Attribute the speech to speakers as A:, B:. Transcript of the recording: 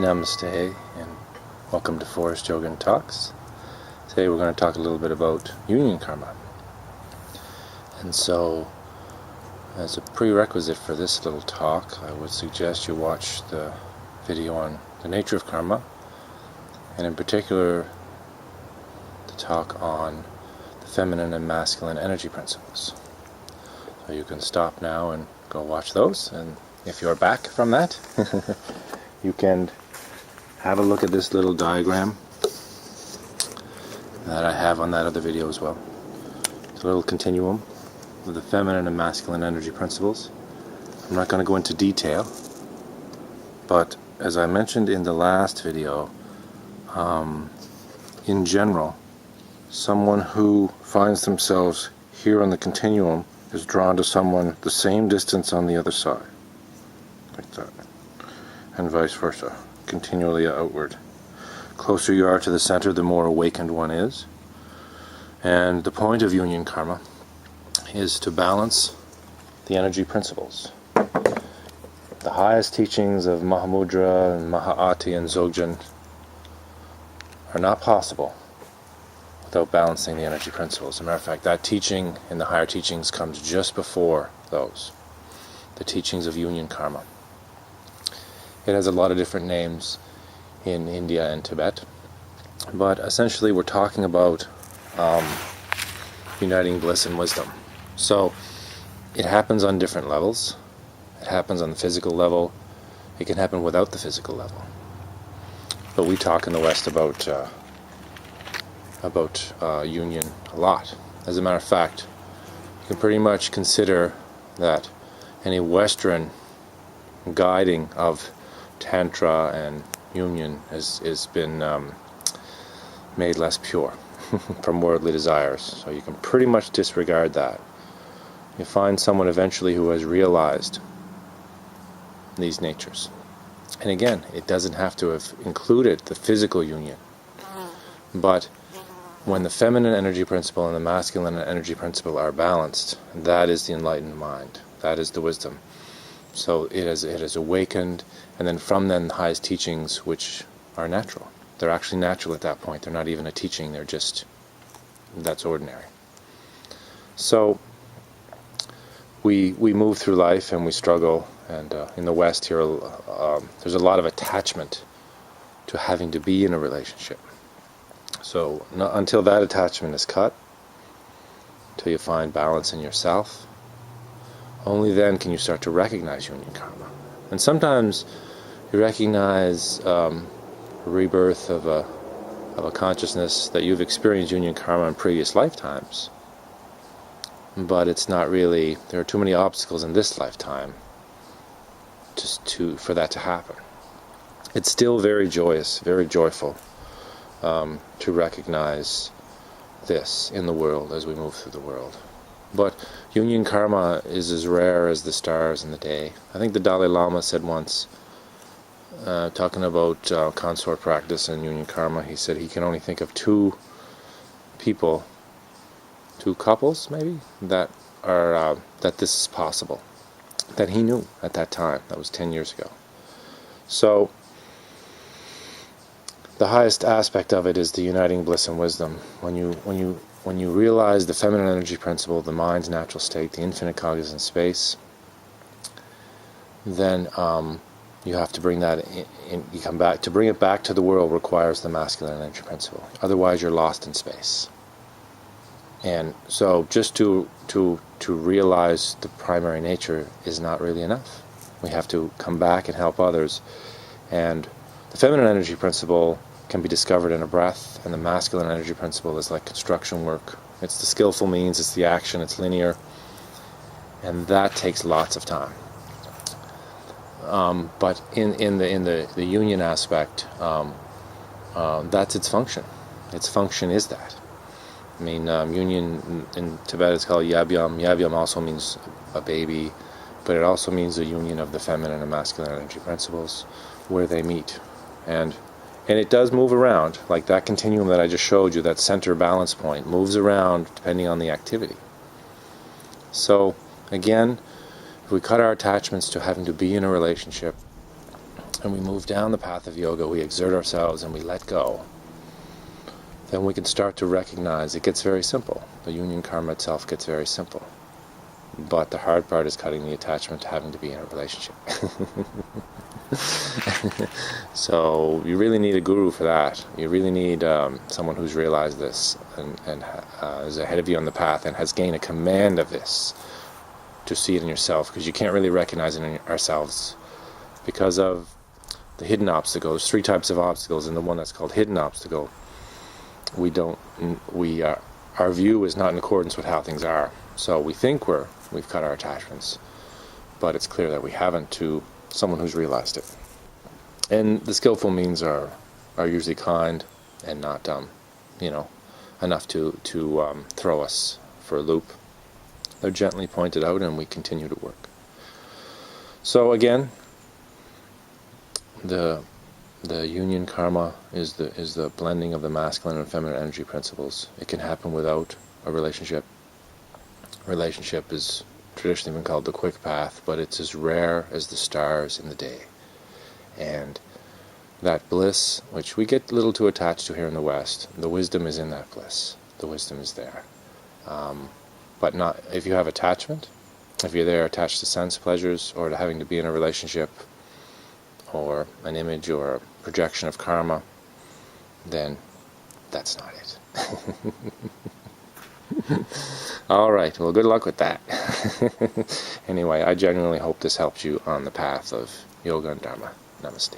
A: Namaste and welcome to Forest Yogin Talks. Today we're going to talk a little bit about union karma. And so, as a prerequisite for this little talk, I would suggest you watch the video on the nature of karma, and in particular the talk on the feminine and masculine energy principles. So you can stop now and go watch those, and if you're back from that, you can have a look at this little diagram that I have on that other video as well. It's a little continuum of the feminine and masculine energy principles. I'm not going to go into detail, but as I mentioned in the last video, in general, someone who finds themselves here on the continuum is drawn to someone the same distance on the other side, like that, and vice versa, continually outward. Closer you are to the center, the more awakened one is. And the point of union karma is to balance the energy principles. The highest teachings of Mahamudra and Mahā'ati and Dzogchen are not possible without balancing the energy principles. As a matter of fact, that teaching in the higher teachings comes just before those, the teachings of union karma. It has a lot of different names in India and Tibet, but essentially we're talking about uniting bliss and wisdom. So it happens on different levels. It happens on the physical level. It can happen without the physical level. But we talk in the West about union a lot. As a matter of fact, you can pretty much consider that any Western guiding of Tantra and union has been made less pure from worldly desires. So you can pretty much disregard that. You find someone eventually who has realized these natures. And again, it doesn't have to have included the physical union. But when the feminine energy principle and the masculine energy principle are balanced, that is the enlightened mind. That is the wisdom. So it has awakened, and then from then the highest teachings, which are natural. They're actually natural at that point. They're not even a teaching. They're just, that's ordinary. So we move through life and we struggle, and in the West here, there's a lot of attachment to having to be in a relationship. So until that attachment is cut, until you find balance in yourself, only then can you start to recognize union karma. And sometimes you recognize rebirth of a consciousness that you've experienced union karma in previous lifetimes, but it's not really, there are too many obstacles in this lifetime for that to happen. It's still very joyous, very joyful to recognize this in the world as we move through the world. But union karma is as rare as the stars in the day. I think the Dalai Lama said once, talking about consort practice and union karma, he said he can only think of two couples maybe, that this is possible, that he knew at that time. That was 10 years ago. So the highest aspect of it is the uniting bliss and wisdom. When you realize the feminine energy principle, the mind's natural state, the infinite cognizant space, then you have to bring that in. You come back to bring it back to the world requires the masculine energy principle. Otherwise, you're lost in space. And so, just to realize the primary nature is not really enough. We have to come back and help others. And the feminine energy principle can be discovered in a breath, and the masculine energy principle is like construction work. It's the skillful means, it's the action, it's linear, and that takes lots of time. But in the union aspect, that's its function. Its function is that. I mean, union in Tibet is called yabyam. Yabyam also means a baby, but it also means the union of the feminine and masculine energy principles where they meet. And it does move around, like that continuum that I just showed you, that center balance point moves around depending on the activity. So again, if we cut our attachments to having to be in a relationship, and we move down the path of yoga, we exert ourselves and we let go, then we can start to recognize it gets very simple. The union karma itself gets very simple. But the hard part is cutting the attachment to having to be in a relationship. So you really need a guru for that. You really need someone who's realized this and is ahead of you on the path and has gained a command of this to see it in yourself, because you can't really recognize it in ourselves because of the hidden obstacle. There's 3 types of obstacles, and the one that's called hidden obstacle, our view is not in accordance with how things are. So we think we've cut our attachments, but it's clear that we haven't, to someone who's realized it. And the skillful means are usually kind and not enough to throw us for a loop. They're gently pointed out, and we continue to work. So again, the union karma is the blending of the masculine and feminine energy principles. It can happen without a relationship. Relationship is traditionally been called the quick path, but it's as rare as the stars in the day. And that bliss, which we get a little too attached to here in the West, the wisdom is in that bliss. The wisdom is there. But not if you have attachment, if you're there attached to sense pleasures or to having to be in a relationship or an image or a projection of karma, then that's not it. All right, well, good luck with that. Anyway, I genuinely hope this helps you on the path of yoga and Dharma. Namaste.